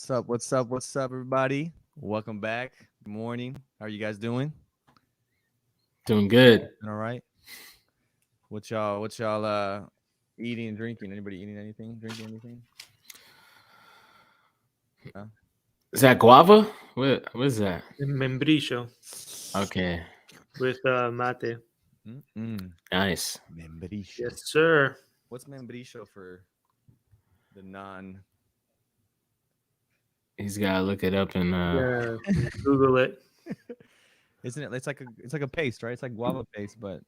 What's up? What's up? What's up, everybody? Welcome back. Good morning. How are you guys doing? Doing good. All right. What y'all eating and drinking? Anybody eating anything? Drinking anything? No? Is that guava? What is that? Membrillo Okay, with mate. Mm-mm. nice. Membrillo. Yes, sir. What's membrillo for the non? He's gotta look it up and Yeah, Google it. Isn't it? It's like a paste, right? It's like guava paste, but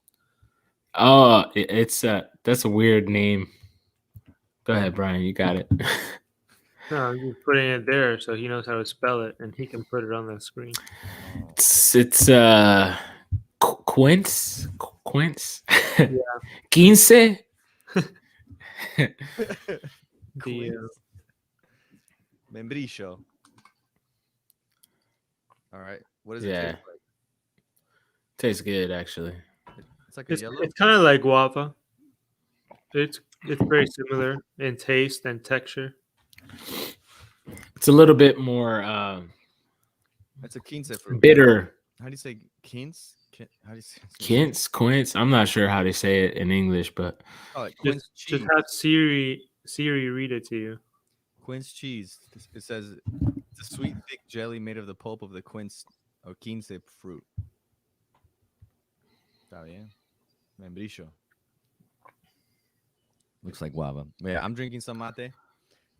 it's that's a weird name. Go ahead, Brian. You got it. No, I'm just putting it there so he knows how to spell it and he can put it on the screen. oh, it's quince. Yeah. 15. Queens. Membrillo. All right. What does it Yeah. taste like? Tastes good actually. It's like a It's, yellow. it's kind of like guava. It's very similar in taste and texture. It's a little bit more It's a quince fruit. bitter. How do you say quince? How do you say Quince. I'm not sure how to say it in English, but Oh, like quince Just cheese. have Siri read it to you. Quince cheese. It says it's a sweet, thick jelly made of the pulp of the quince or quince fruit. Está bien. Membrillo. Looks like guava. Yeah, I'm drinking some mate.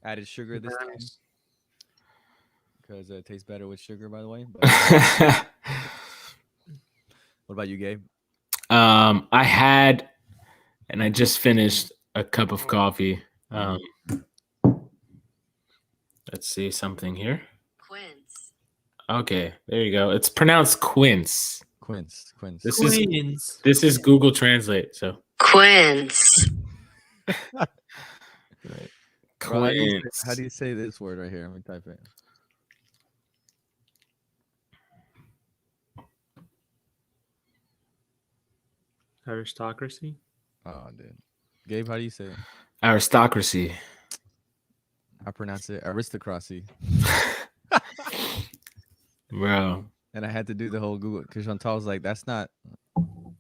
Added sugar this time Nice. because it tastes better with sugar, by the way. But what about you, Gabe? I had, and I just finished a cup of coffee. Let's see something here. Quince. Okay, there you go. It's pronounced quince. Quince. This Queens. is Google Translate. So Quince. Bro, quince. how do you say this word right here? Let me type it. Aristocracy. Oh, dude. Gabe, how do you say it? Aristocracy. I pronounce it aristocracy. Bro, And I had to do the whole Google because Chantal was like, "That's not."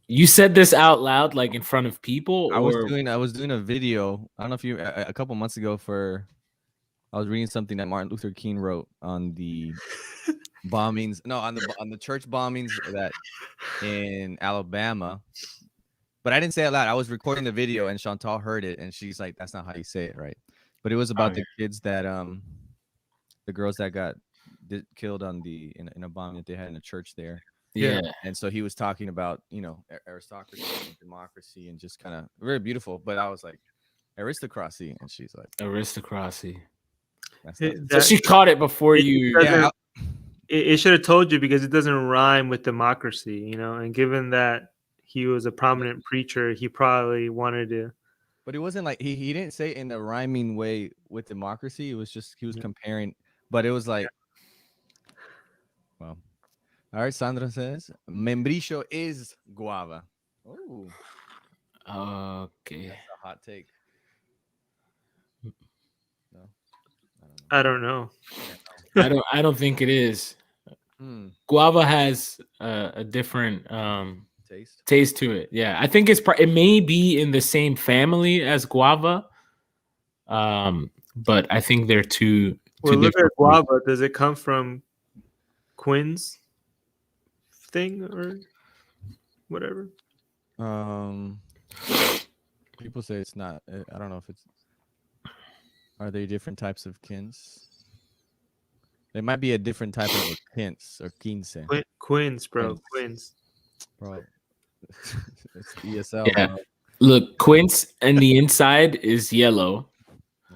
you said this out loud, like in front of people, I was or doing a video. I don't know if you a couple months ago for. I was reading something that Martin Luther King wrote on the bombings. No, on the church bombings that in Alabama. But I didn't say it loud. I was recording the video, and Chantal heard it, and she's like, "That's not how you say it, right?" But it was about the kids that the girls that got killed on in a bombing that they had in a church there. yeah. And so he was talking about, aristocracy and democracy and just kind of very beautiful. But I was like, aristocracy. And she's like, Aristocracy. that's not. So she caught it before It you. doesn't- Yeah. It should have told you because it doesn't rhyme with democracy, and given that he was a prominent preacher, he probably wanted to. But it wasn't like he didn't say it in a rhyming way with democracy. It was just he was comparing. But it was like, well, all right. Sandra says membrillo is guava. Oh, Okay. that's a hot take. No, I don't know. I don't think it is. Hmm. Guava has a different Taste. taste to it. Yeah, I think it may be in the same family as guava, but I think they're two Well, look different at guava. Does it come from Quinn's thing or whatever? People say it's not. I don't know if it's. Are there different types of kins? There might be a different type of a quince or quince, Quinn's, bro. Quince. Quinn's. bro. It's ESL. Yeah. Bro. Look, quince and the inside is yellow.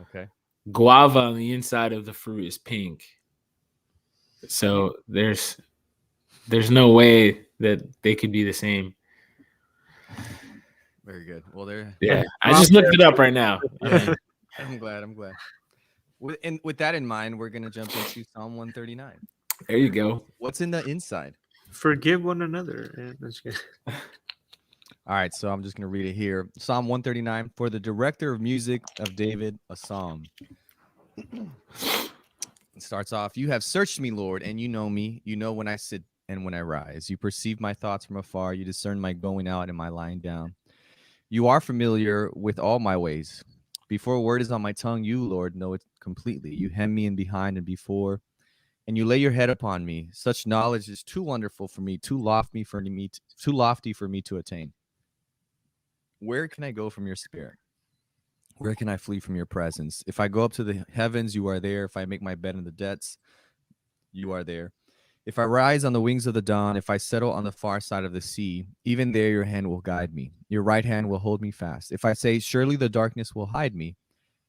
Okay. Guava on the inside of the fruit is pink. So there's no way that they could be the same. Very good. Well, there. Yeah, I just looked it up right now. I'm glad. With that in mind, we're gonna jump into Psalm 139. There you go. What's in the inside? Forgive one another. Yeah, that's good. All right, so I'm just gonna read it here. Psalm 139 for the director of music of David, a psalm. It starts off, you have searched me, Lord, and you know me. You know when I sit and when I rise. You perceive my thoughts from afar. You discern my going out and my lying down. You are familiar with all my ways. Before a word is on my tongue, you, Lord, know it completely. You hem me in behind and before, and you lay your head upon me. Such knowledge is too wonderful for me, too lofty for me to attain. Where can I go from your spirit? Where can I flee from your presence? If I go up to the heavens, you are there. If I make my bed in the depths, you are there. If I rise on the wings of the dawn, if I settle on the far side of the sea, even there your hand will guide me. Your right hand will hold me fast. If I say, surely the darkness will hide me,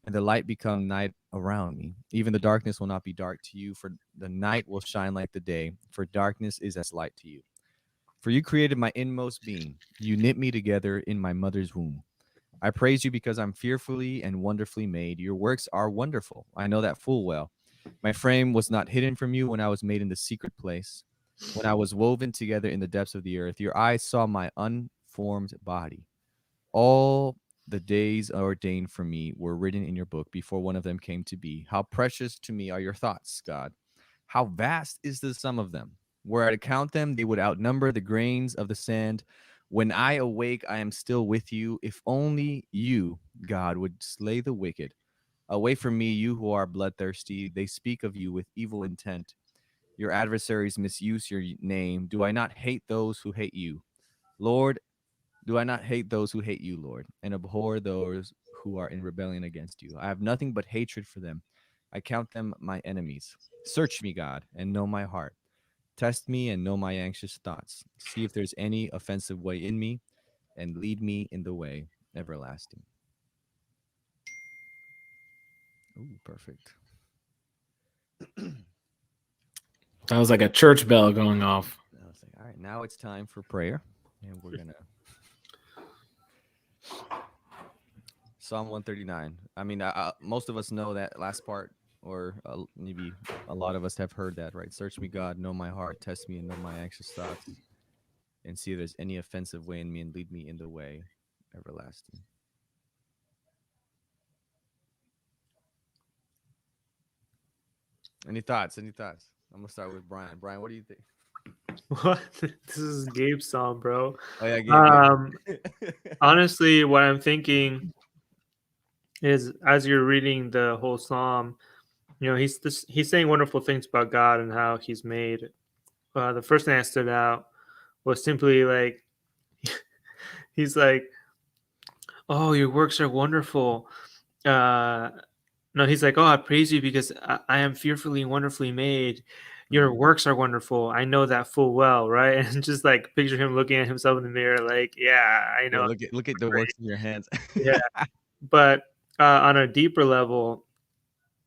and the light become night around me, even the darkness will not be dark to you, for the night will shine like the day, for darkness is as light to you. For you created my inmost being. You knit me together in my mother's womb. I praise you because I'm fearfully and wonderfully made. Your works are wonderful. I know that full well. My frame was not hidden from you when I was made in the secret place, when I was woven together in the depths of the earth. Your eyes saw my unformed body. All the days ordained for me were written in your book before one of them came to be. How precious to me are your thoughts, God. How vast is the sum of them. Were I to count them, they would outnumber the grains of the sand. When I awake, I am still with you. If only you, God, would slay the wicked. Away from me, you who are bloodthirsty. They speak of you with evil intent. Your adversaries misuse your name. Do I not hate those who hate you? Lord, do I not hate those who hate you, Lord, and abhor those who are in rebellion against you? I have nothing but hatred for them. I count them my enemies. Search me, God, and know my heart. Test me and know my anxious thoughts. See if there's any offensive way in me, and lead me in the way everlasting. Ooh, perfect. That was like a church bell going off. I was like, all right, now it's time for prayer, and we're gonna Psalm 139. I mean, most of us know that last part, or maybe a lot of us have heard that, right? Search me, God, know my heart, test me, and know my anxious thoughts, and see if there's any offensive way in me, and lead me in the way everlasting. Any thoughts? Any thoughts? I'm gonna start with Brian. Brian, what do you think? What? This is Gabe's song, bro. Oh yeah, Gabe. Honestly, what I'm thinking is, as you're reading the whole psalm, he's saying wonderful things about God and how He's made. The first thing that stood out was simply like he's like, "Oh, your works are wonderful." Uh, no, he's like, "Oh, I praise you because I am fearfully and wonderfully made. Your works are wonderful. I know that full well, right?" And just like picture him looking at himself in the mirror, like, "Yeah, I Yeah, know." look at the works in your hands. Yeah, but on a deeper level,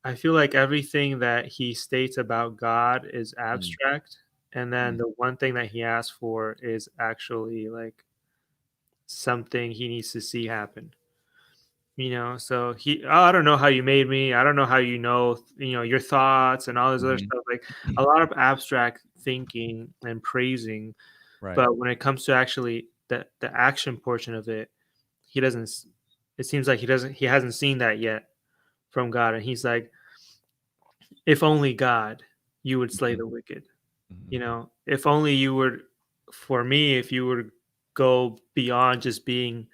I feel like everything that he states about God is Mm, abstract, and then mm, the one thing that he asks for is actually like something he needs to see happen. So I don't know how you made me. I don't know how your thoughts and all this other mhm. stuff. Like a lot of abstract thinking and praising, Right. but when it comes to actually the action portion of it, he doesn't. It seems like he hasn't seen that yet from God, and he's like, if only God, you would slay Mhm, the wicked. mhm. If only you would, for me, if you would go beyond just being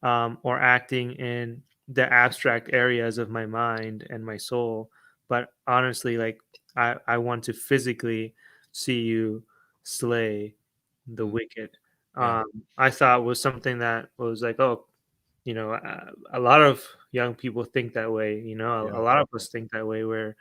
or acting in the abstract areas of my mind and my soul, but honestly, like I want to physically see you slay the Mm, wicked. yeah, I thought was something that was like, oh, a lot of young people think that way. A yeah, lot of us think that way, where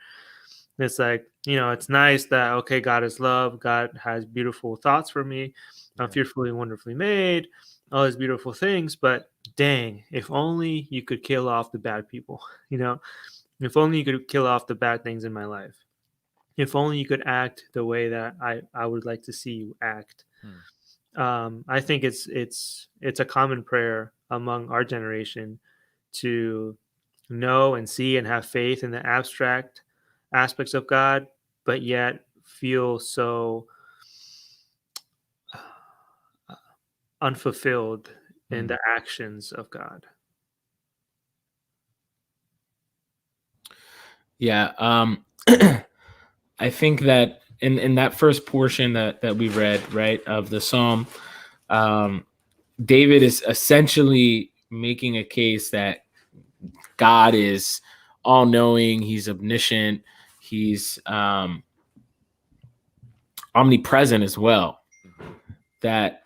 it's like, it's nice that, okay, God is love. God has beautiful thoughts for me. I'm yeah. fearfully and wonderfully made, all these beautiful things. But dang, if only you could kill off the bad people, if only you could kill off the bad things in my life. If only you could act the way that I would like to see you act. Hmm. I think it's a common prayer among our generation to know and see and have faith in the abstract aspects of God, but yet feel so unfulfilled in Hmm. the actions of God. Yeah. I think that in that first portion that we read, right, of the psalm, David is essentially making a case that God is all knowing, he's omniscient, he's omnipresent as well. That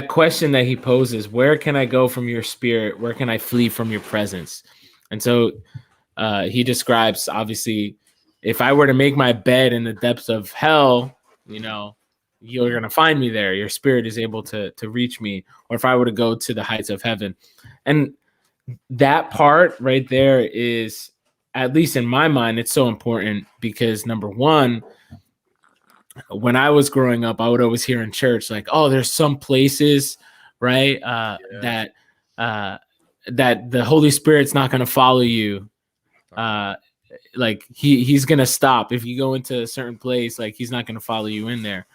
question that he poses, where can I go from your spirit? Where can I flee from your presence? And so he describes, obviously, if I were to make my bed in the depths of hell, you're going to find me there. Your spirit is able to reach me. Or if I were to go to the heights of heaven. And that part right there is, at least in my mind, it's so important because, number one, when I was growing up, I would always hear in church, like, oh, there's some places, right, that the Holy Spirit's not going to follow you. Like he's going to stop. If you go into a certain place, like he's not going to follow you in there.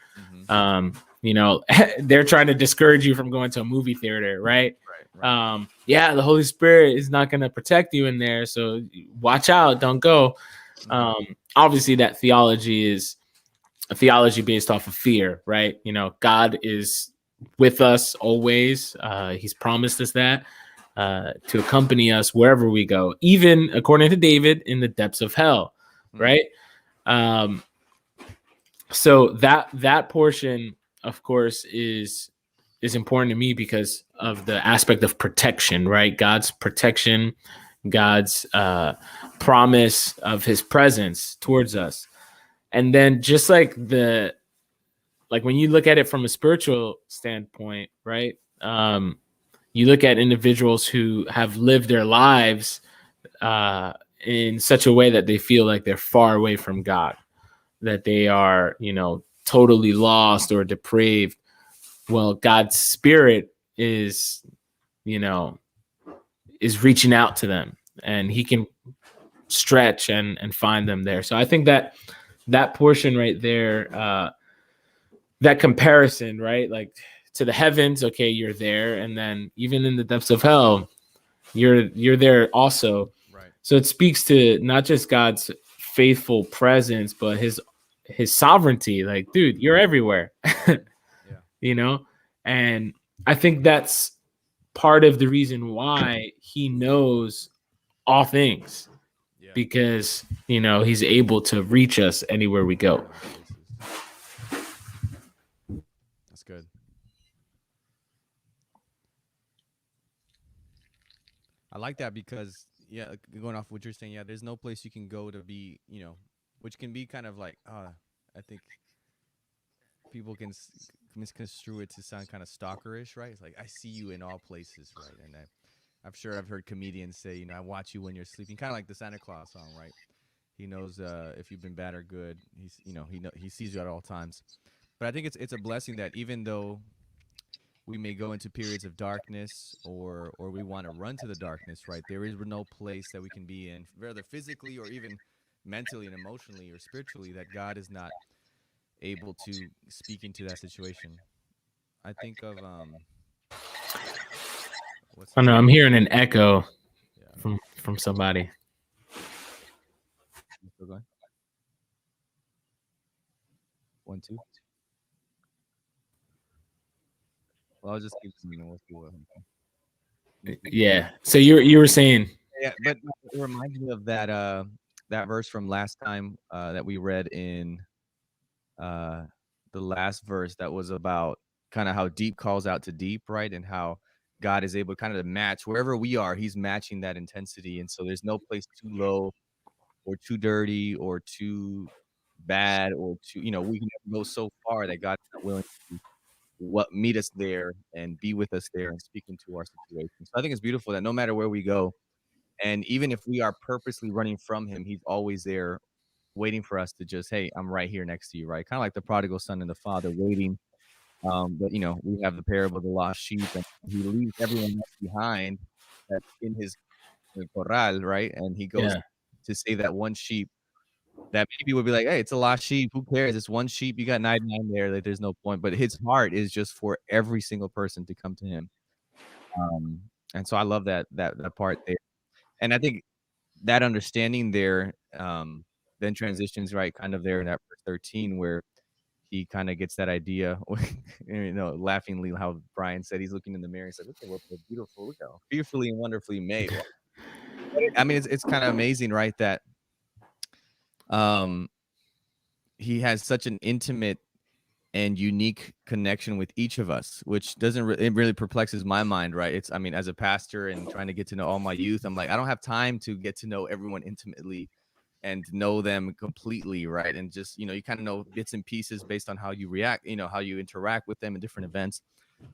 They're trying to discourage you from going to a movie theater, right? The Holy Spirit is not going to protect you in there. So watch out. Don't go. Obviously, that theology is a theology based off of fear, right? God is with us always. He's promised us that to accompany us wherever we go, even according to David, in the depths of hell, right? So that portion, of course, is important to me because of the aspect of protection, right? God's protection, God's promise of his presence towards us. And then just like when you look at it from a spiritual standpoint, right? You look at individuals who have lived their lives in such a way that they feel like they're far away from God, that they are, totally lost or depraved. Well, God's Spirit is reaching out to them, and he can stretch and find them there. So I think that portion right there, that comparison, right? Like to the heavens, okay, you're there. And then even in the depths of hell, you're there also. Right. So it speaks to not just God's faithful presence, but his sovereignty. Like, dude, you're everywhere. And I think that's part of the reason why he knows all things, because he's able to reach us anywhere we go. That's good. I like that because going off what you're saying, there's no place you can go to be, which can be kind of like, I think people can misconstrue it to sound kind of stalkerish, right? It's like, I see you in all places, right? And I'm sure I've heard comedians say, I watch you when you're sleeping, kind of like the Santa Claus song, right? He knows if you've been bad or good. He's, he sees you at all times. But I think it's a blessing that even though we may go into periods of darkness or we want to run to the darkness, right? There is no place that we can be in, whether physically or even mentally and emotionally or spiritually, that God is not able to speak into that situation. I think of I know I'm hearing an echo from somebody. Still going? 1, 2. Well, I'll just keep seeing. We'll see what happens. Yeah. So you were saying. Yeah, but it reminds me of that verse from last time that we read in the last verse, that was about kind of how deep calls out to deep, right? And how God is able kind of to match wherever we are. He's matching that intensity, and so there's no place too low or too dirty or too bad or too, we can go so far that God's not willing to meet us there and be with us there and speak into our situation. So I think it's beautiful that no matter where we go, and even if we are purposely running from him, he's always there waiting for us to just, hey, I'm right here next to you, right? Kind of like the prodigal son and the father waiting. But we have the parable of the lost sheep, and he leaves everyone else behind that's in his corral, right? And he goes to save that one sheep that maybe would be like, hey, it's a lost sheep. Who cares? It's one sheep. You got 99 there. Like, there's no point. But his heart is just for every single person to come to him. And so I love that part there. And I think that understanding there then transitions right kind of there in that verse 13 where he kind of gets that idea, laughingly how Brian said he's looking in the mirror. He's like, look at what we're beautiful, look how fearfully and wonderfully made. I mean, it's kind of amazing, right? That um he has such an intimate and unique connection with each of us, which doesn't it really perplexes my mind, right? It's, I mean, as a pastor and trying to get to know all my youth, I'm like, I don't have time to get to know everyone intimately and know them completely, right? And just, you kind of know bits and pieces based on how you react, how you interact with them in different events.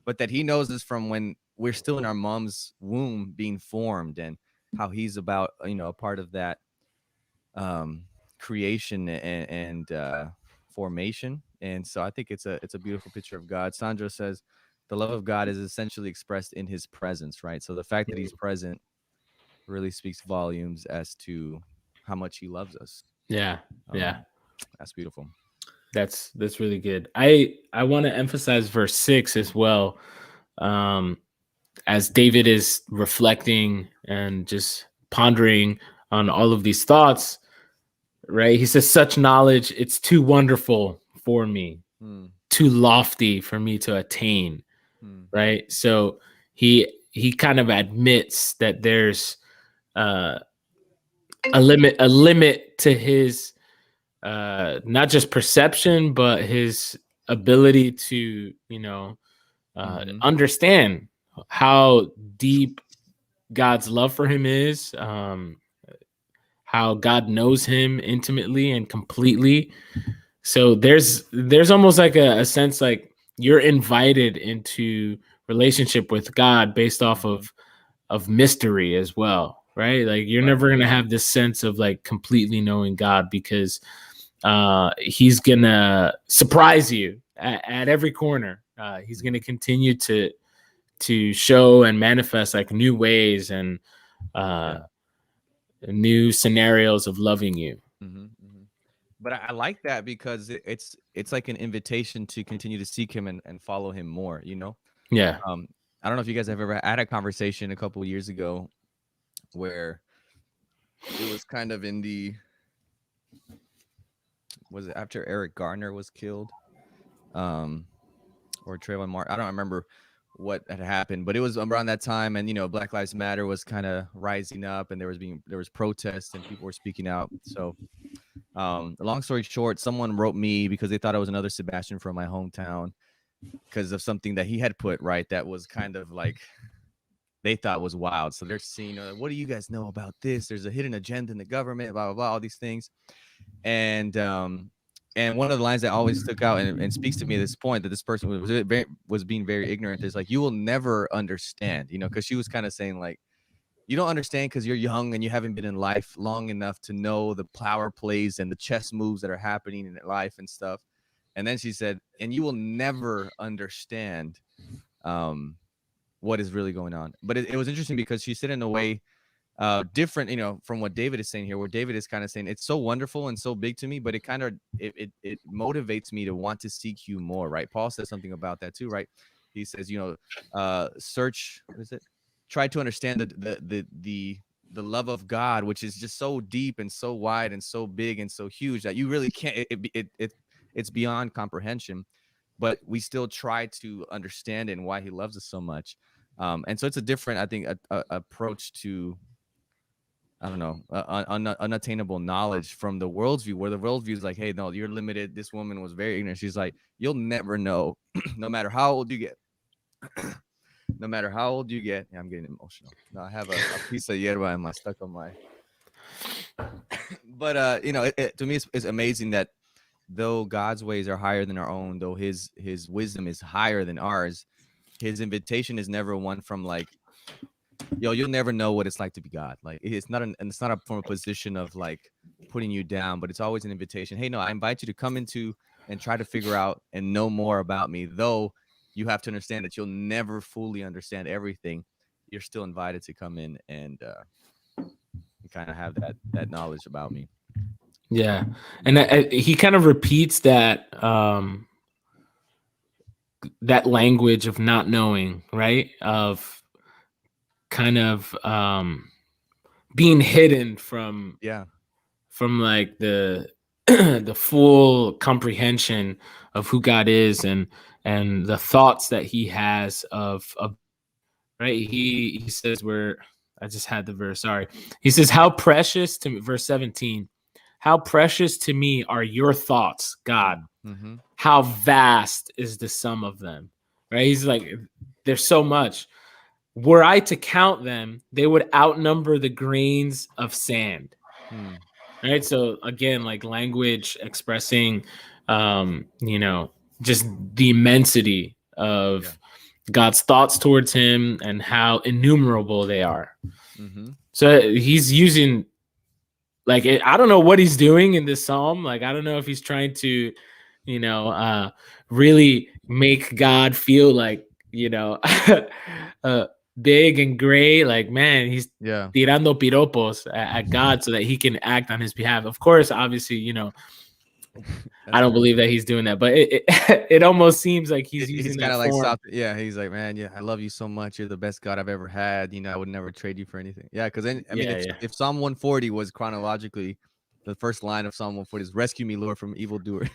But that he knows us from when we're still in our mom's womb being formed, and how he's about, a part of that creation and formation. And so I think it's a beautiful picture of God. Sandro says the love of God is essentially expressed in his presence, right? So the fact that he's present really speaks volumes as to how much he loves us. Yeah. That's beautiful. That's really good. I want to emphasize verse 6 as well. As David is reflecting and just pondering on all of these thoughts, right? He says, such knowledge, it's too wonderful for me, too lofty for me to attain, right? So he kind of admits that there's a limit to his not just perception, but his ability to, understand how deep God's love for him is, how God knows him intimately and completely. So there's almost like a sense like you're invited into relationship with God based off of mystery as well, right? Like you're never going to have this sense of like completely knowing God, because he's going to surprise you at every corner. He's going to continue to show and manifest like new ways and new scenarios of loving you. But I like that because it's like an invitation to continue to seek him and follow him more, Yeah. I don't know if you guys have ever had a conversation a couple of years ago where it was kind of in was it after Eric Garner was killed, or Trayvon Martin? I don't remember what had happened, but it was around that time, and Black Lives Matter was kind of rising up, and there was protests and people were speaking out. So long story short, someone wrote me because they thought I was another Sebastian from my hometown because of something that he had put right that was kind of like they thought was wild. So they're seeing, what do you guys know about this? There's a hidden agenda in the government, blah blah blah, all these things. And one of the lines that always stuck out and speaks to me at this point, that this person was being very ignorant, is like, you will never understand, because she was kind of saying like, you don't understand because you're young and you haven't been in life long enough to know the power plays and the chess moves that are happening in life and stuff. And then she said, and you will never understand what is really going on. But it was interesting because she said in a way different, from what David is saying here, where David is kind of saying it's so wonderful and so big to me, but it kind of it motivates me to want to seek you more, right? Paul says something about that too, right? He says, search, what is it? Try to understand the love of God, which is just so deep and so wide and so big and so huge that you really can't. It's beyond comprehension, but we still try to understand it and why He loves us so much. And so it's a different, I think, approach to, I don't know, unattainable knowledge from the world's view, where the world's view is like, hey, no, you're limited. This woman was very ignorant. She's like, you'll never know, no matter how old you get. No matter how old you get. Yeah, I'm getting emotional. No, I have a piece of yerba in my stuck on my. But to me, it's amazing that though God's ways are higher than our own, though His wisdom is higher than ours, His invitation is never one from like, yo, you'll never know what it's like to be God. Like it's not from a position of like putting you down, but it's always an invitation. Hey, no, I invite you to come into and try to figure out and know more about me, though. You have to understand that you'll never fully understand everything. You're still invited to come in and kind of have that knowledge about me. Yeah. And he kind of repeats that that language of not knowing, right? Of kind of being hidden from from like the the full comprehension of who God is and the thoughts that he has of right. He says where I just had the verse. Sorry. He says, how precious to me, verse 17, how precious to me are your thoughts, God. Mm-hmm. How vast is the sum of them. Right. He's like, there's so much. Were I to count them, they would outnumber the grains of sand. Hmm. Right. So again, like language expressing just the immensity of Yeah. God's thoughts towards him and how innumerable they are. Mm-hmm. So he's using I don't know what he's doing in this psalm. Like, I don't know if he's trying to, really make God feel like, uh, big and great. Like, man, he's Yeah. tirando piropos at God so that he can act on his behalf. Of course, obviously, I don't believe that he's doing that, but it almost seems like he's He's using kind that of like form. soft. Yeah, he's like, man, yeah, I love you so much. You're the best God I've ever had. I would never trade you for anything. Yeah, because then I mean, if Psalm 140 was chronologically, the first line of Psalm 140 is "Rescue me, Lord, from evildoers."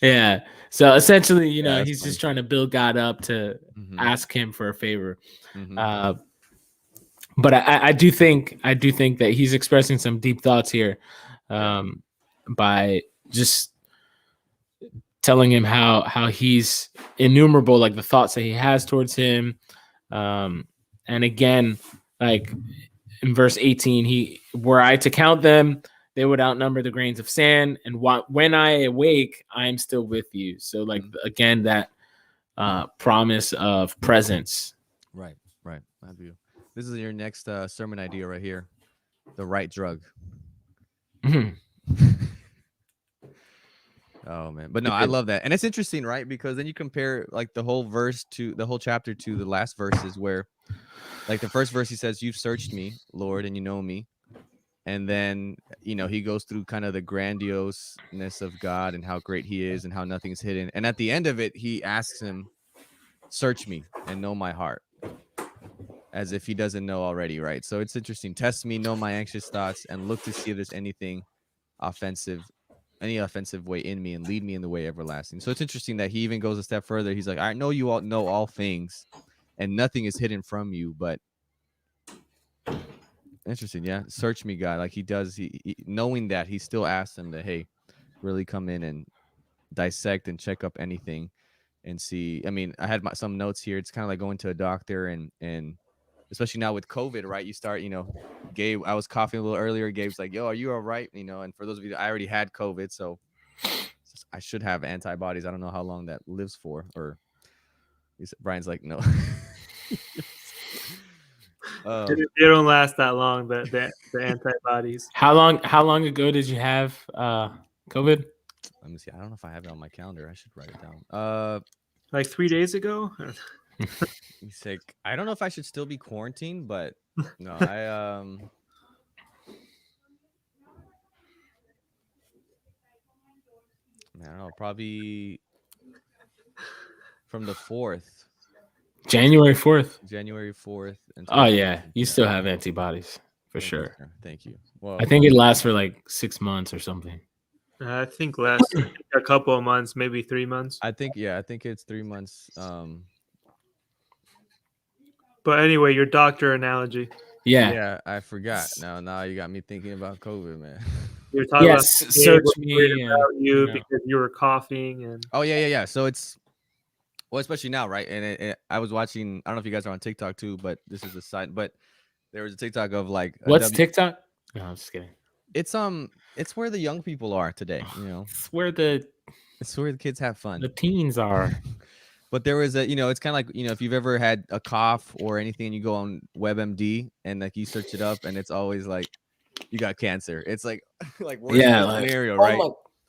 Yeah. So essentially, Yeah, he's funny. just trying to build God up to Mm-hmm. ask him for a favor. Mm-hmm. But I do think that he's expressing some deep thoughts here, by just telling him how he's innumerable, like the thoughts that he has towards him. And again, like in verse 18, were I to count them, they would outnumber the grains of sand. And when I awake, I am still with you. So again, that promise of presence. Right. This is your next sermon idea right here. The right drug. Mhm. Oh man, but no, I love that, and it's interesting, right? Because then you compare like the whole chapter to the last verses, where like the first verse he says, "You've searched me, Lord, and you know me," and then he goes through kind of the grandioseness of God and how great He is and how nothing's hidden, and at the end of it, he asks him, "Search me and know my heart," as if he doesn't know already, right? So it's interesting. Test me, know my anxious thoughts, and look to see if there's any offensive way in me, and lead me in the way everlasting. So it's interesting that he even goes a step further. He's like, I know you all know all things and nothing is hidden from you, but interesting. Yeah. Search me, God. Like he does, he knowing that, he still asks him to, hey, really come in and dissect and check up anything and see. I mean, I had some notes here. It's kind of like going to a doctor and especially now with COVID, right? You start, Gabe, I was coughing a little earlier. Gabe's like, yo, are you all right? And for those of you, I already had COVID, so I should have antibodies. I don't know how long that lives for. Or Brian's like, no. They don't last that long, the antibodies. How long ago did you have COVID? Let me see. I don't know if I have it on my calendar. I should write it down. Like 3 days ago. He's like, I don't know if I should still be quarantined, but no, I don't know, probably from the 4th. January 4th. January 4th. Oh yeah, you still have antibodies for sure. Thank you. Well, I think it lasts for like 6 months or something. I think less, a couple of months, maybe 3 months. I think it's 3 months. But anyway, your doctor analogy. Yeah, I forgot. Now you got me thinking about COVID, man. You're talking about search me about you because you were coughing and. Oh yeah. So it's especially now, right? And I was watching. I don't know if you guys are on TikTok too, but this is a side. But there was a TikTok of like what's TikTok? No, I'm just kidding. It's where the young people are today. It's where the kids have fun. The teens are. But there was it's kind of like, if you've ever had a cough or anything and you go on WebMD and like you search it up and it's always like you got cancer. It's like worst case scenario, right?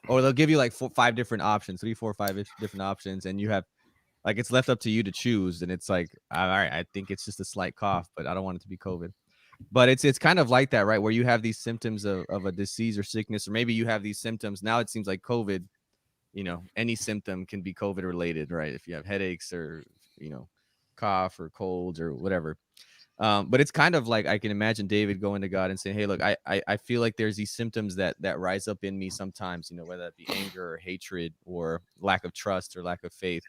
Or they'll give you like 5 different options, 3, 4, 5 different options, and you have like it's left up to you to choose. And it's like, all right, I think it's just a slight cough, but I don't want it to be COVID. But it's kind of like that, right? Where you have these symptoms of a disease or sickness, or maybe you have these symptoms. Now it seems like COVID, any symptom can be COVID related, right? If you have headaches or, cough or colds or whatever. But it's kind of like I can imagine David going to God and saying, "Hey, look, I feel like there's these symptoms that rise up in me sometimes, whether that be anger or hatred or lack of trust or lack of faith."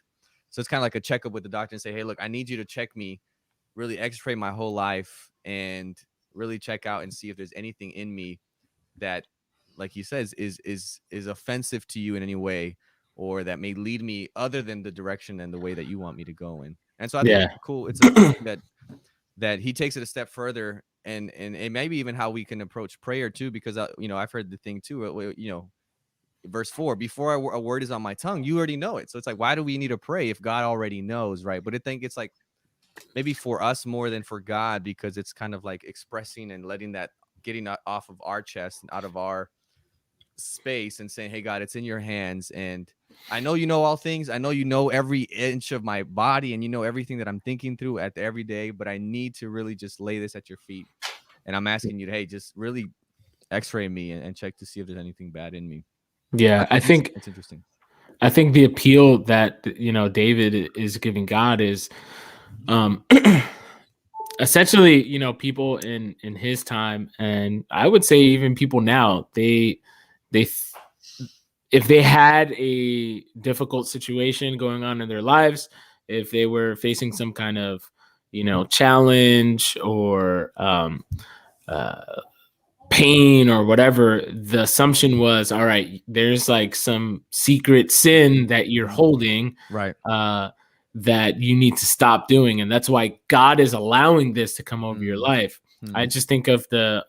So it's kind of like a checkup with the doctor and say, "Hey, look, I need you to check me, really X-ray my whole life, and really check out and see if there's anything in me that, like he says, is offensive to you in any way, or that may lead me other than the direction and the way that you want me to go in." And so I think Yeah. it's a cool thing that he takes it a step further, and maybe even how we can approach prayer too, because I've heard the thing too, verse 4, before a word is on my tongue, you already know it. So it's like, why do we need to pray if God already knows, right? But I think it's like maybe for us more than for God, because it's kind of like expressing and letting that, getting off of our chest and out of our space and saying, "Hey God, it's in your hands, and I know you know all things. I know you know every inch of my body, and you know everything that I'm thinking through at every day, but I need to really just lay this at your feet, and I'm asking you to, hey, just really X-ray me and check to see if there's anything bad in me." Yeah, I think it's interesting. I think the appeal that David is giving God is essentially, people in his time, and I would say even people now, they if they had a difficult situation going on in their lives, if they were facing some kind of challenge or pain or whatever, the assumption was, all right, there's like some secret sin that you're holding, right, that you need to stop doing, and that's why God is allowing this to come over your life. I just think of the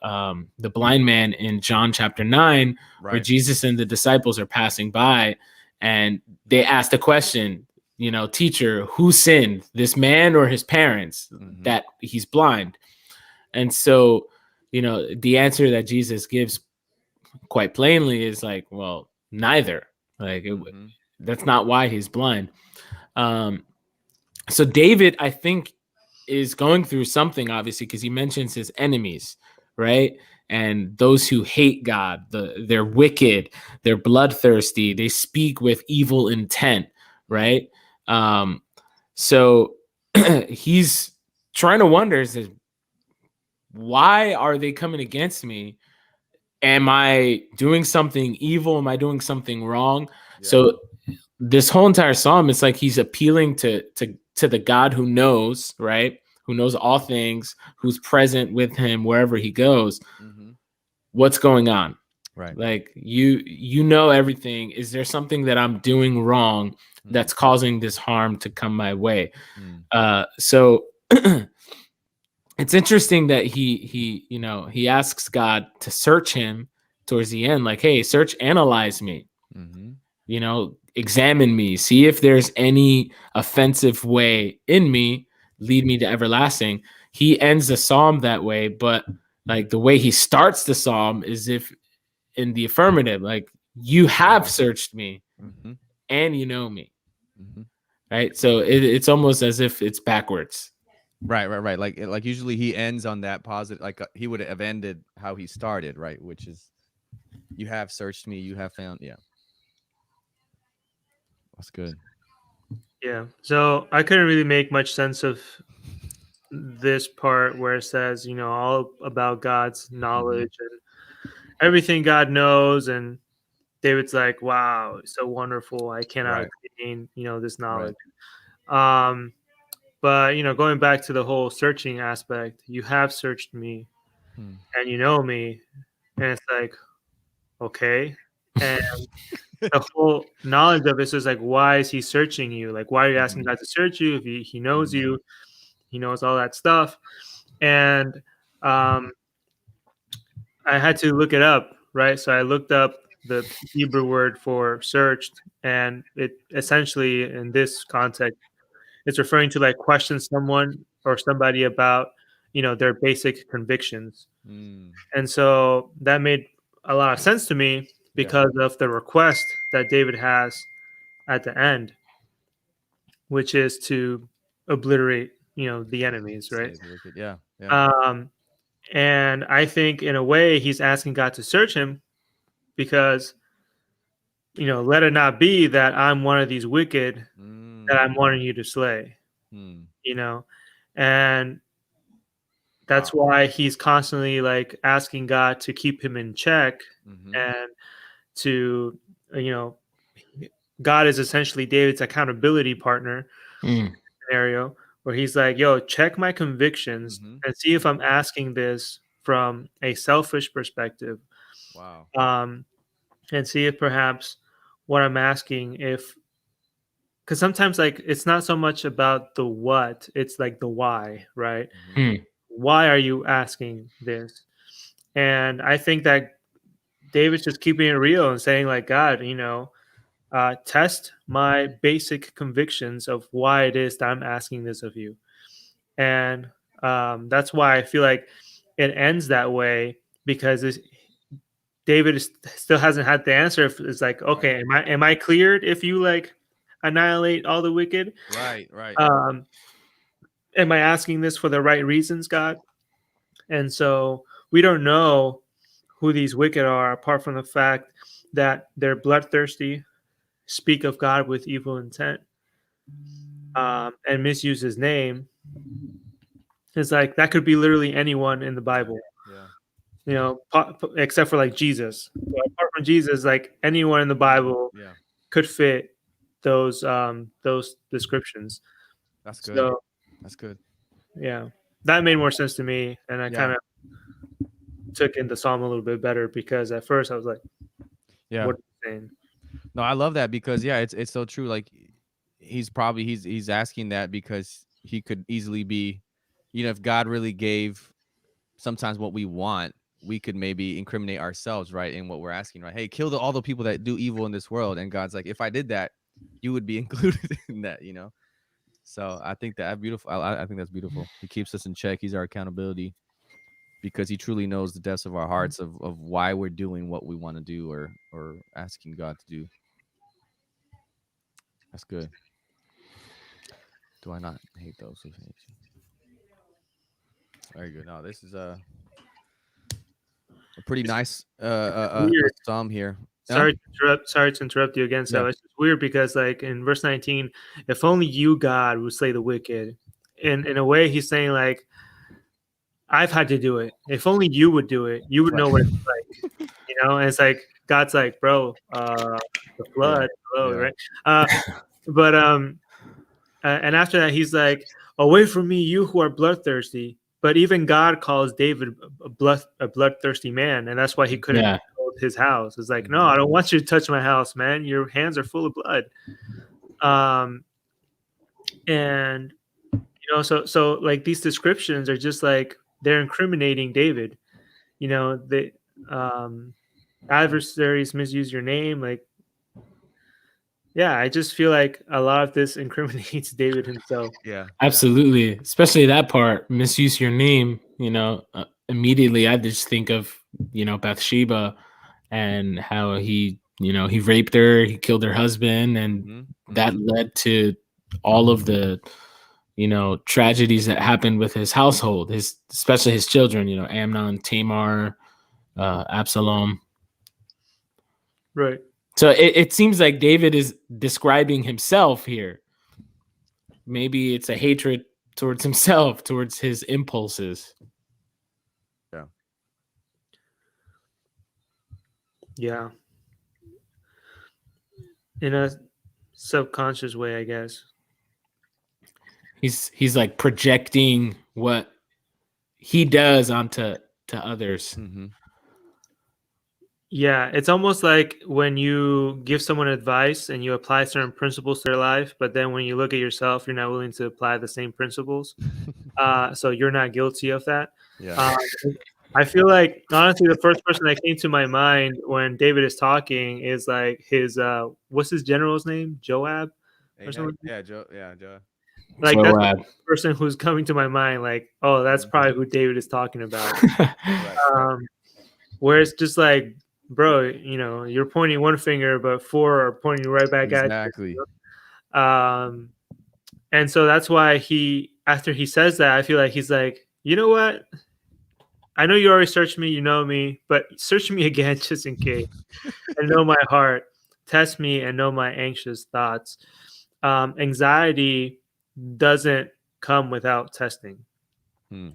blind man in John chapter 9, right, where Jesus and the disciples are passing by, and they ask the question, teacher, who sinned, this man or his parents, that he's blind? And so, the answer that Jesus gives quite plainly is like, well, neither. Like, that's not why he's blind. So David, I think, is going through something, obviously, because he mentions his enemies, right? And those who hate God, they're wicked, they're bloodthirsty, they speak with evil intent, right? So he's trying to wonder, is why are they coming against me? Am I doing something evil? Am I doing something wrong? Yeah. So this whole entire psalm, it's like he's appealing to the God who knows, right? Who knows all things, who's present with him wherever he goes. What's going on? Right. Like you know everything. Is there something that I'm doing wrong that's causing this harm to come my way? So it's interesting that he asks God to search him towards the end, like, hey, search, analyze me, examine me, see if there's any offensive way in me, lead me to everlasting. He ends the psalm that way, but like the way he starts the psalm is if in the affirmative, like, you have searched me and you know me. Right. So it's almost as if it's backwards. Right. Like usually he ends on that positive, like he would have ended how he started, right? Which is, you have searched me, you have found. Yeah. That's good. Yeah. So I couldn't really make much sense of this part where it says, all about God's knowledge and everything God knows. And David's like, wow, so wonderful. I cannot attain, this knowledge. Right. But, going back to the whole searching aspect, you have searched me and you know me. And it's like, okay. And the whole knowledge of it is like, why is he searching you? Like, why are you asking God to search you if he knows you? He knows all that stuff. And I had to look it up, right? So I looked up the Hebrew word for searched, and it essentially, in this context, it's referring to like question someone or somebody about, their basic convictions. And so that made a lot of sense to me because of the request that David has at the end, which is to obliterate, the enemies, right? Yeah. And I think in a way he's asking God to search him because, let it not be that I'm one of these wicked that I'm wanting you to slay, and That's why he's constantly like asking God to keep him in check, Mhm. and to, you know, God is essentially David's accountability partner Mm. scenario, where he's like, yo, check my convictions Mhm. and see if I'm asking this from a selfish perspective. Wow. And see if perhaps what I'm asking, if, because sometimes like it's not so much about the what, it's like the why, right? Mhm. Mm. Why are you asking this? And I think that David's just keeping it real and saying, like, God, test my basic convictions of why it is that I'm asking this of you. And that's why I feel like it ends that way, because David still hasn't had the answer. If it's like, Right. okay, am I cleared if you like annihilate all the wicked? Right. Right. Um, am I asking this for the right reasons, God? And so we don't know who these wicked are, apart from the fact that they're bloodthirsty, speak of God with evil intent, and misuse his name. It's like that could be literally anyone in the Bible, Yeah. except for like Jesus. So apart from Jesus, like anyone in the Bible Yeah. could fit those descriptions. That's good. So That's good. yeah, that made more sense to me, and I kind Yeah. of took in the psalm a little bit better, because at first I was like, Yeah. "What are you saying?" No, I love that because yeah, it's so true. Like he's asking that because he could easily be, if God really gave sometimes what we want, we could maybe incriminate ourselves, right? In what we're asking, right? Hey, kill all the people that do evil in this world. And God's like, if I did that, you would be included in that. So I think that beautiful. I think that's beautiful. He keeps us in check. He's our accountability because he truly knows the depths of our hearts of why we're doing what we want to do or asking God to do. That's good. Do I not hate those who hate you? Very good. No, this is a pretty nice Weird. psalm here. Yeah. Sorry to interrupt you again. So Yeah. it's just weird because, like, in verse 19, if only you, God, would slay the wicked. In a way, he's saying, like, I've had to do it. If only you would do it, you would Right. know what it's like. And it's like God's like, bro, the Yeah. flood, hello, Yeah. right? But and after that, he's like, away from me, you who are bloodthirsty. But even God calls David a bloodthirsty man, and that's why he couldn't Yeah. build his house. It's like, no, Mhm. I don't want you to touch my house, man. Your hands are full of blood. And so like these descriptions are just like they're incriminating David. The adversaries misuse your name. Like, yeah, I just feel like a lot of this incriminates David himself. Yeah. Absolutely, especially that part, misuse your name. Immediately I just think of Bathsheba and how he raped her, he killed her husband, and Mhm. that led to all of the tragedies that happened with his household, especially his children. Amnon, Tamar, Absalom. Right. So it seems like David is describing himself here. Maybe it's a hatred towards himself, towards his impulses. Yeah. Yeah. In a subconscious way, I guess. He's like projecting what he does onto others. Mhm. Yeah, it's almost like when you give someone advice and you apply certain principles to their life, but then when you look at yourself, you're not willing to apply the same principles. So you're not guilty of that. Yeah. Uh, I feel like honestly, the first person that came to my mind when David is talking is like his what's his general's name? Joab or something. Yeah, Joe. Yeah, Joe. Like that's the Joab. person who's coming to my mind. Like, oh, that's Mhm. probably who David is talking about. Right. Um, where it's just like, bro, you're pointing one finger, but four are pointing right back at Exactly. you. And so that's why after he says that, I feel like he's like, you know what? I know you already searched me, you know me, but search me again just in case, and know my heart. Test me and know my anxious thoughts. Anxiety doesn't come without testing. Hmm.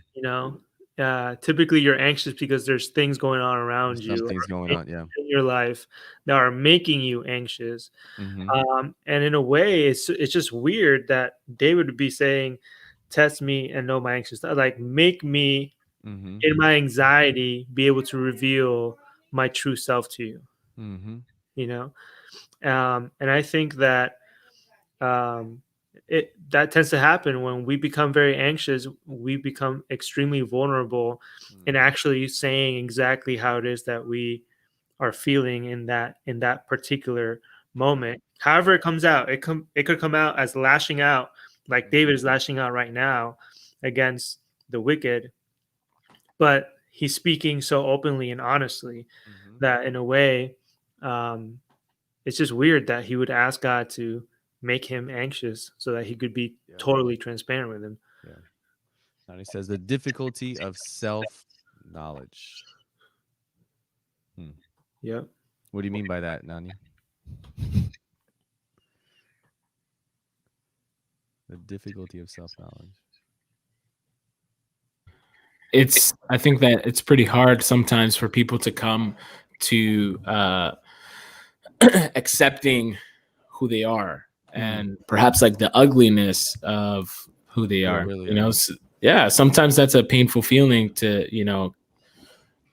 typically you're anxious because there's things going on around you Something's going on. Yeah. in your life that are making you anxious. Mm-hmm. And in a way, it's just weird that David would be saying, "Test me and know my anxious thoughts." Like, make me Mm-hmm. in my anxiety be able to reveal my true self to you. Mm-hmm. You know, and I think that um, that tends to happen when we become very anxious. We become extremely vulnerable in actually saying exactly how it is that we are feeling in that particular moment. However it comes out, it could come out as lashing out, like David is lashing out right now against the wicked, but he's speaking so openly and honestly Mm-hmm. that in a way, um, it's just weird that he would ask God to make him anxious so that he could be Yeah. totally transparent with him. Yeah. And he says the difficulty of self-knowledge. Yeah. What do you mean by that, Nani? The difficulty of self-knowledge. I think that it's pretty hard sometimes for people to come to accepting who they are and perhaps like the ugliness of who they are. Really You know, yeah, sometimes that's a painful feeling to, you know,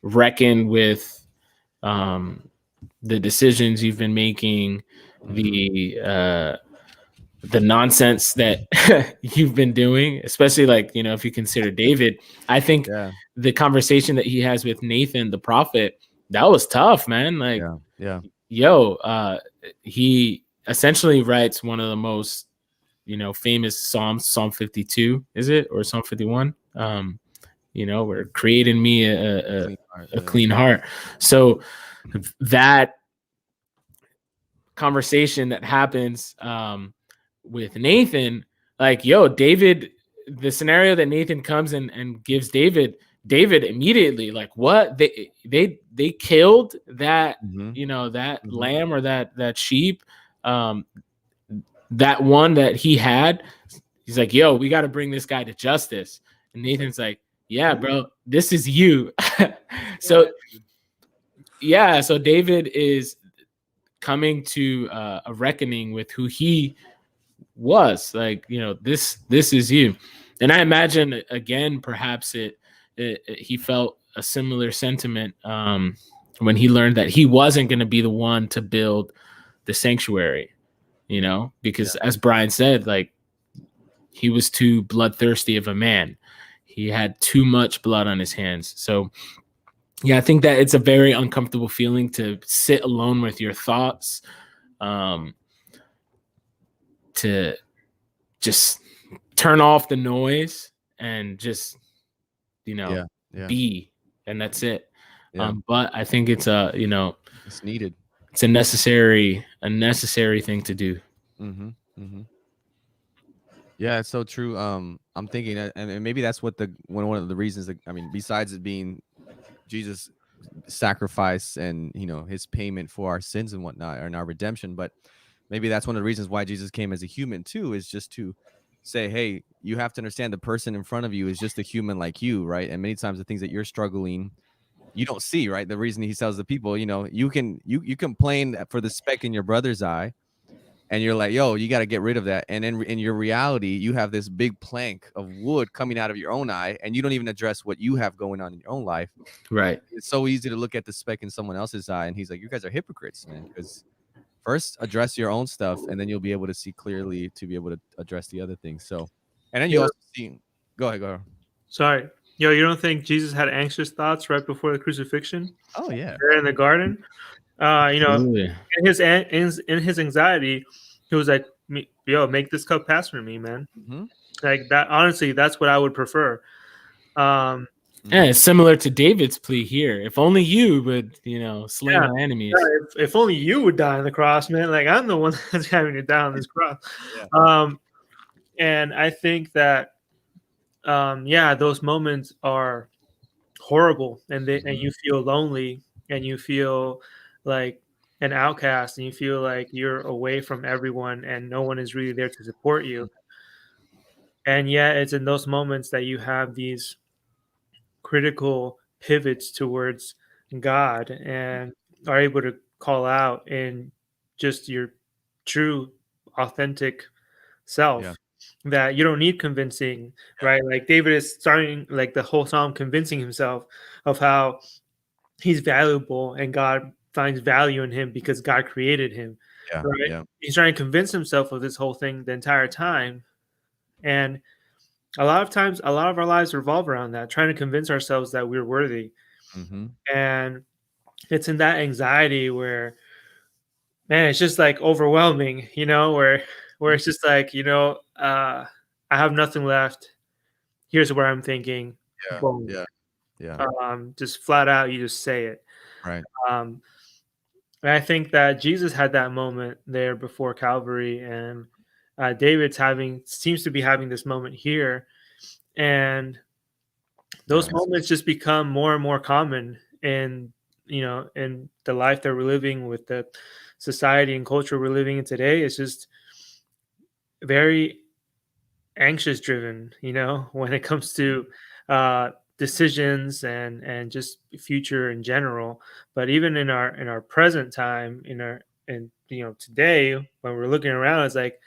reckon with the decisions you've been making, the nonsense that you've been doing, especially like, you know, if you consider David. I think Yeah. the conversation that he has with Nathan, the prophet, that was tough, man. Like, Yeah. he essentially writes one of the most, you know, famous Psalms, Psalm 52, is it? Or Psalm 51? You know, where create in me a Clean heart. a clean heart. So that conversation that happens with Nathan, like, David, the scenario that Nathan comes and gives David immediately, like, what they killed that, you know, that lamb or that sheep, that one that he had. He's like, yo, we got to bring this guy to justice. And Nathan's like, yeah, bro, this is you. So David is coming to a reckoning with who he was. Like, you know, this is you. And I imagine, again, perhaps he felt a similar sentiment when he learned that he wasn't going to be the one to build the sanctuary, you know, because as Brian said, like, he was too bloodthirsty of a man. He had too much blood on his hands. So yeah, I think that it's a very uncomfortable feeling to sit alone with your thoughts, to just turn off the noise and just, you know, be, and that's it. But I think it's it's needed. It's a necessary thing to do. Yeah, it's so true. I'm thinking that, and maybe that's what one of the reasons that, I mean, besides it being Jesus' sacrifice and, you know, his payment for our sins and whatnot and our redemption, but maybe that's one of the reasons why Jesus came as a human too, is just to say, hey, you have to understand the person in front of you is just a human like you, right? And many times the things that you're struggling, you don't see, right? The reason he tells the people, you know, you complain for the speck in your brother's eye, and you're like, yo, you got to get rid of that. And then in your reality, you have this big plank of wood coming out of your own eye, and you don't even address what you have going on in your own life. Right. It's so easy to look at the speck in someone else's eye. And he's like, you guys are hypocrites, man. Because first address your own stuff, and then you'll be able to see clearly to be able to address the other things. So, and then you also see, go ahead. Sorry. Yo, you don't think Jesus had anxious thoughts right before the crucifixion? Oh yeah. There in the garden. You know, in his anxiety, he was like, yo, make this cup pass for me, man. Like that, honestly, that's what I would prefer. Yeah, it's similar to David's plea here. If only you would, you know, slay my enemies. Yeah, if only you would die on the cross, man. Like, I'm the one that's having to die on this cross. And I think that, those moments are horrible, and and you feel lonely, and you feel like an outcast, and you feel like you're away from everyone, and no one is really there to support you. And yet, it's in those moments that you have these critical pivots towards God and are able to call out in just your true, authentic Yeah. self, that you don't need convincing, right? Like David is starting like the whole psalm convincing himself of how he's valuable and God finds value in him because God created him, Yeah. right? Yeah. He's trying to convince himself of this whole thing the entire time. And a lot of times, a lot of our lives revolve around that, trying to convince ourselves that we're worthy. Mm-hmm. And it's in that anxiety where, man, it's just like overwhelming, where it's just like, I have nothing left. Here's what I'm thinking. Yeah. Boom. Yeah. Yeah. Just flat out, you just say it. Right. Um, and I think that Jesus had that moment there before Calvary, and David's seems to be having this moment here, and those Yeah. moments just become more and more common in the life that we're living, with the society and culture we're living in today. It's just very anxious driven, when it comes to decisions and just future in general. But even in our present time, and today, when we're looking around, it's like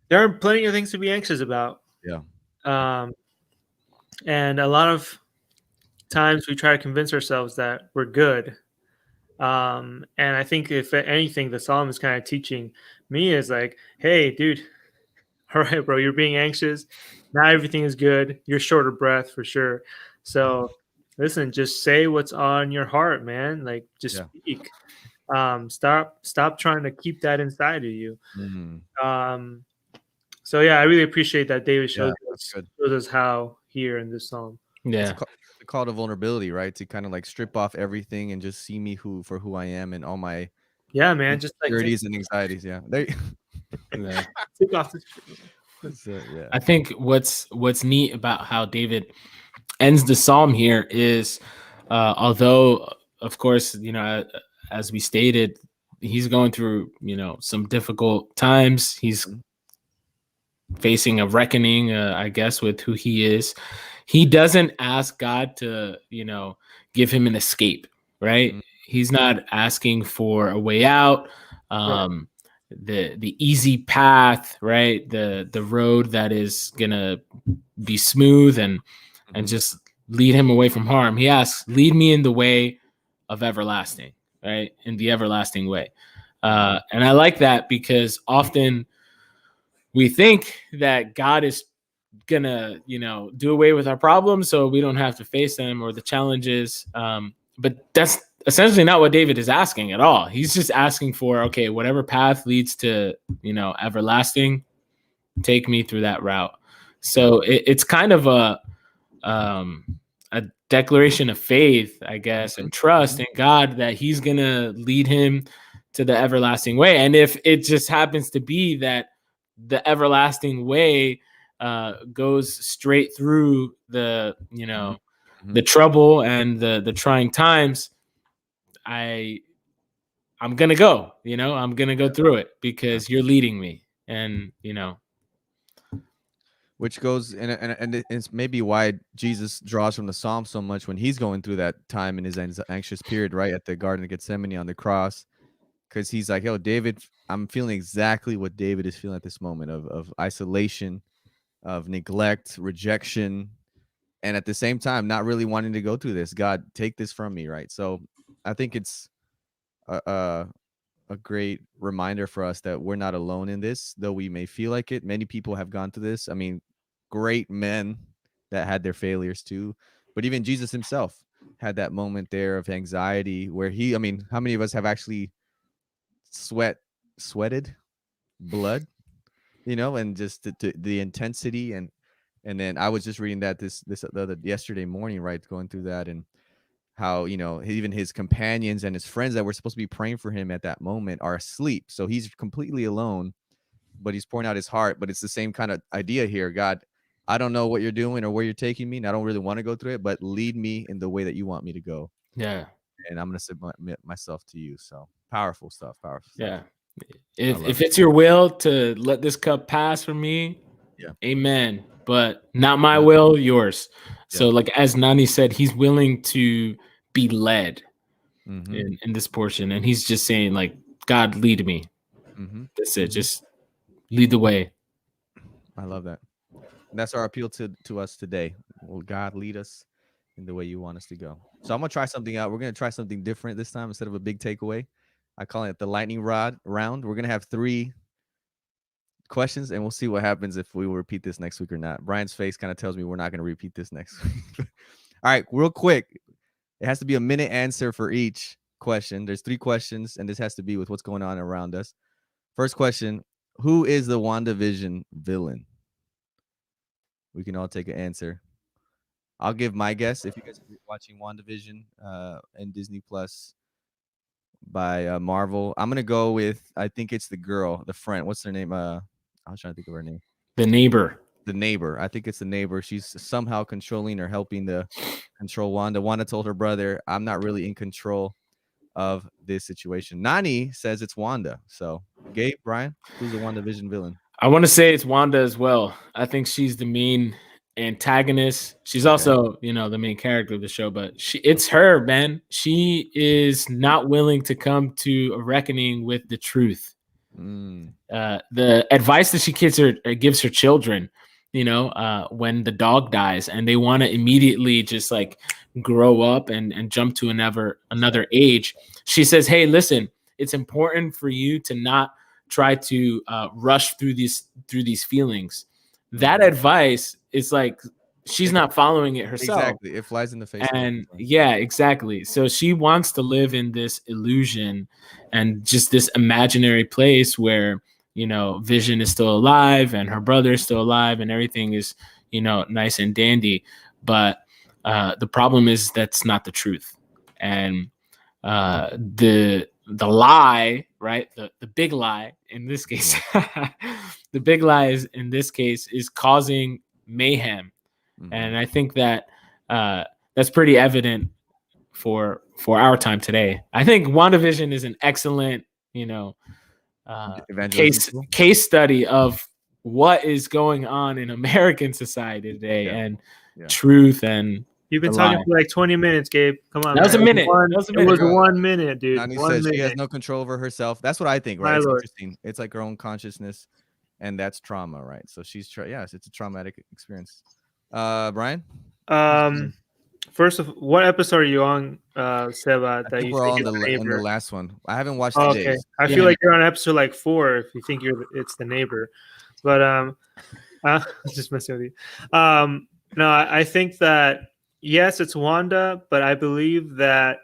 there are plenty of things to be anxious about. Yeah. um and a lot of times we try to convince ourselves that we're good. And I think, if anything, the psalm is kind of teaching me is like, hey, dude, all right, bro, you're being anxious. Not everything is good. You're short of breath for sure. So listen, just say what's on your heart, man. Like, just Yeah. speak. Stop trying to keep that inside of you. Mm. Um, so yeah, I really appreciate that David Yeah. That's good. shows us how here in this psalm. It's Yeah. a call to vulnerability, right? To kind of like strip off everything and just see me for who I am and all my Yeah, man. Just like insecurities and anxieties. Yeah. There. Yeah. take off this. That's it. Yeah. I think what's neat about how David ends the psalm here is, although of course, as we stated, he's going through, some difficult times. He's Mhm. facing a reckoning, I guess, with who he is. He doesn't ask God to, give him an escape, right? Mhm. He's not asking for a way out, the easy path, right? The road that is gonna be smooth and Mhm. just lead him away from harm. He asks, "Lead me in the way of everlasting," right? In the everlasting way. And I like that, because often we think that God is gonna, do away with our problems so we don't have to face them or the challenges. But that's essentially not what David is asking at all. He's just asking for, okay, whatever path leads to, everlasting, take me through that route. So it's kind of um, a declaration of faith, I guess, Mhm. and trust in God that He's gonna lead him to the everlasting way. And if it just happens to be that the everlasting way goes straight through the, Mhm. the Mhm. trouble and the trying times, I'm gonna go. I'm gonna go through it Yeah. because you're leading me, and Which goes and it's maybe why Jesus draws from the Psalm so much when he's going through that time in his anxious period, right at the Garden of Gethsemane on the cross, because he's like, "Yo, David, I'm feeling exactly what David is feeling at this moment of isolation, of neglect, rejection, and at the same time, not really wanting to go through this. God, take this from me, right?" So, I think it's a great reminder for us that we're not alone in this, though we may feel like it. Many people have gone through this. I mean, great men that had their failures too, but even Jesus himself had that moment there of anxiety where I mean, how many of us have actually sweated blood, and just the intensity and then I was just reading that this the other yesterday morning, right, going through that and how even his companions and his friends that were supposed to be praying for him at that moment are asleep, so he's completely alone, but he's pouring out his heart. But it's the same kind of idea here. God, I don't know what you're doing or where you're taking me, and I don't really want to go through it, but lead me in the way that you want me to go, yeah, and I'm going to submit myself to you. So powerful stuff. yeah. I If love if it. it's your will to let this cup pass from me, Yeah. amen. but not my Yep. will, yours. So, Yep. like as Nani said, he's willing to be led Mm-hmm. in this portion, and he's just saying, like, God, lead me. Mm-hmm. That's it. Mhm. Just lead the way. I love that. That's our appeal to us today. Will God lead us in the way you want us to go? So I'm gonna try something out. We're gonna try something different this time instead of a big takeaway. I call it the lightning rod round. We're gonna have 3 questions, and we'll see what happens if we will repeat this next week or not. Brian's face kind of tells me we're not gonna repeat this next week. All right, real quick. It has to be a minute answer for each question. There's 3 questions, and this has to be with what's going on around us. First question: who is the WandaVision villain? We can all take an answer. I'll give my guess. If you guys are watching WandaVision and Disney Plus by Marvel, I'm gonna go with, I think it's the girl, the friend. What's her name? I was trying to think of her name. The neighbor. The neighbor. I think it's the neighbor. She's somehow controlling or helping to control Wanda. Wanda told her brother, "I'm not really in control of this situation." Nani says it's Wanda. So, Gabe, Brian, who's the WandaVision villain? I want to say it's Wanda as well. I think she's the main antagonist. She's Okay. also, the main character of the show, but it's her, man. She is not willing to come to a reckoning with the truth. Mm, The advice that she gives her children, when the dog dies and they want to immediately just like grow up and jump to another age. She says, "Hey, listen, it's important for you to not try to rush through these feelings." That advice is like she's not following it herself. exactly. It flies in the face. And yeah, exactly. So she wants to live in this illusion and just this imaginary place where, Vision is still alive and her brother is still alive and everything is, nice and dandy. But the problem is that's not the truth. And the lie, right? The big lie in this case, the big lie is in this case is causing mayhem. And I think that that's pretty evident for our time today. I think WandaVision is an excellent, case study of what is going on in American society today and truth and you've been talking for like 20 minutes, Gabe. Come on. That was a minute. It was 1 minute, dude. Nani 1 says minute. she has no control over herself. That's what I think, right? My It's Lord. interesting. It's like her own consciousness, and that's trauma, right? So she's yes, it's a traumatic experience. Brian? First of what episode are you on, Seba? I think we're all in the last one. I haven't watched okay. today's. I feel like you're on episode like 4 if you think it's the neighbor. But just messing with you. No, I think that yes, it's Wanda, but I believe that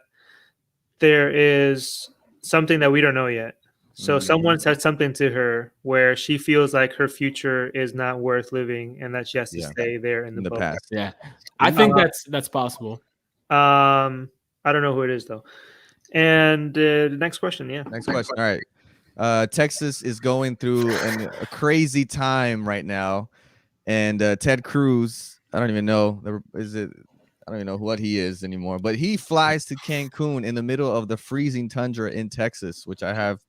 there is something that we don't know yet. So someone said something to her where she feels like her future is not worth living and that she has to stay there in the past. Yeah. I think that's possible. I don't know who it is though. And the next question, Next question. All right. Texas is going through a crazy time right now. And Ted Cruz, I don't even know. I don't even know what he is anymore, but he flies to Cancun in the middle of the freezing tundra in Texas, which I have.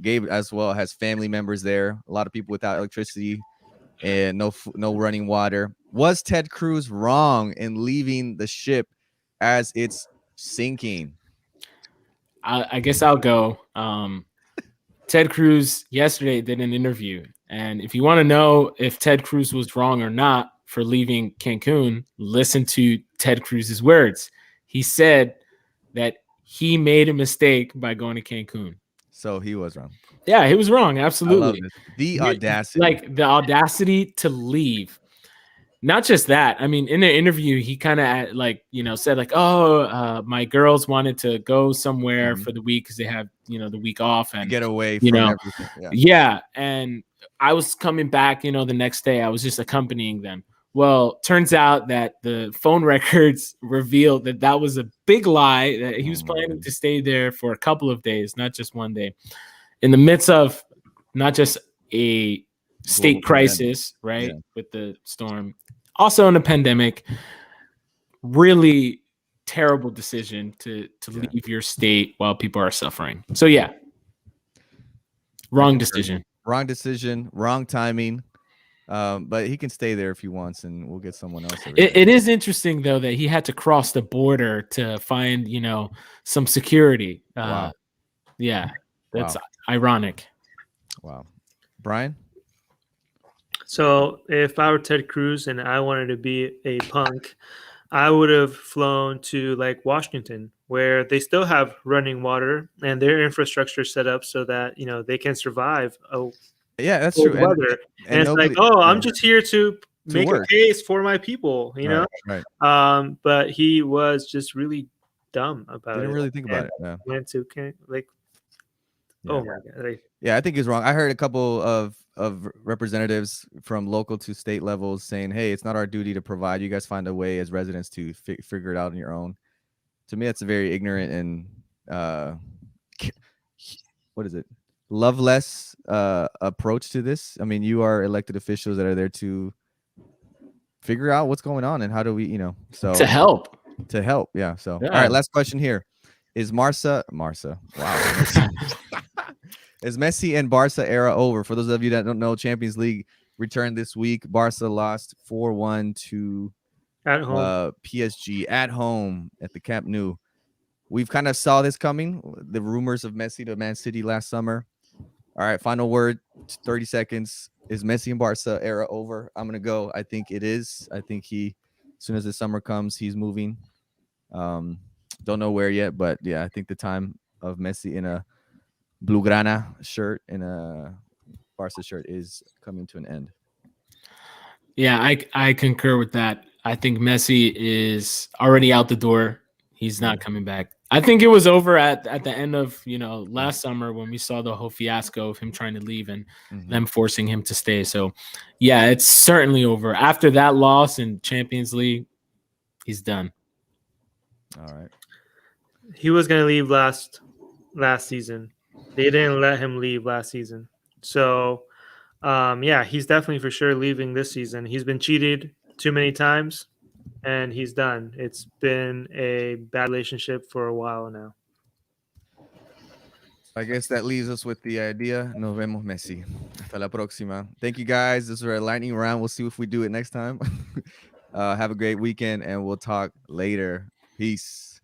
Gabe as well has family members there. A lot of people without electricity and no running water. Was Ted Cruz wrong in leaving the ship as it's sinking? I guess I'll go. Ted Cruz yesterday did an interview, and if you want to know if Ted Cruz was wrong or not for leaving Cancun, listen to Ted Cruz's words. He said that he made a mistake by going to Cancun. So he was wrong. Yeah, he was wrong. Absolutely. I love this. The audacity. Like the audacity to leave. Not just that. I mean, in the interview, he kind of said like, "Oh, my girls wanted to go somewhere for the week because they have, the week off and get away from everything." Yeah. And I was coming back, the next day. I was just accompanying them. Well, turns out that the phone records revealed that was a big lie, that he was planning to stay there for a couple of days, not just one day, in the midst of not just a state crisis, right? Yeah. With the storm, also in a pandemic. Really terrible decision to leave your state while people are suffering. So wrong decision. Wrong decision, wrong timing. But he can stay there if he wants, and we'll get someone else. It is interesting though that he had to cross the border to find some security. Wow. Yeah, that's Wow. ironic. Wow. Brian? So if I were Ted Cruz and I wanted to be a punk, I would have flown to like Washington, where they still have running water and their infrastructure set up so that they can survive Yeah, that's cold true. weather. And it's nobody, like, oh, I'm yeah, just here to make a work. case for my people, Right. But he was just really dumb about Didn't it. really think about And it. Yeah. went to like, oh my god, like, Yeah, I think he's wrong. I heard a couple of representatives from local to state levels saying, "Hey, it's not our duty to provide. You guys find a way as residents to figure it out on your own." To me, that's a very ignorant and what is it? Loveless approach to this. I mean, you are elected officials that are there to figure out what's going on and how do we, so To help. Yeah. So, Yeah. all right, last question here. Is Marca? Wow. Is Messi and Barca era over? For those of you that don't know, Champions League returned this week. Barca lost 4-1 to at home. PSG at home at the Camp Nou. We've kind of saw this coming. The rumors of Messi to Man City last summer. All right, final word, 30 seconds. Is Messi and Barca era over? I'm going to go. I think it is. I think as soon as the summer comes, he's moving. Don't know where yet, but yeah, I think the time of Messi in a Blaugrana shirt and a Barca shirt is coming to an end. Yeah, I concur with that. I think Messi is already out the door. He's not coming back. I think it was over at the end of last summer when we saw the whole fiasco of him trying to leave and them forcing him to stay. So yeah, it's certainly over. After that loss in Champions League, he's done. All right. He was going to leave last season. They didn't let him leave last season. So yeah, he's definitely for sure leaving this season. He's been cheated too many times. And he's done. It's been a bad relationship for a while now. I guess that leaves us with the idea. Nos vemos, Messi. Hasta la próxima. Thank you, guys. This was a lightning round. We'll see if we do it next time. Have a great weekend, and we'll talk later. Peace.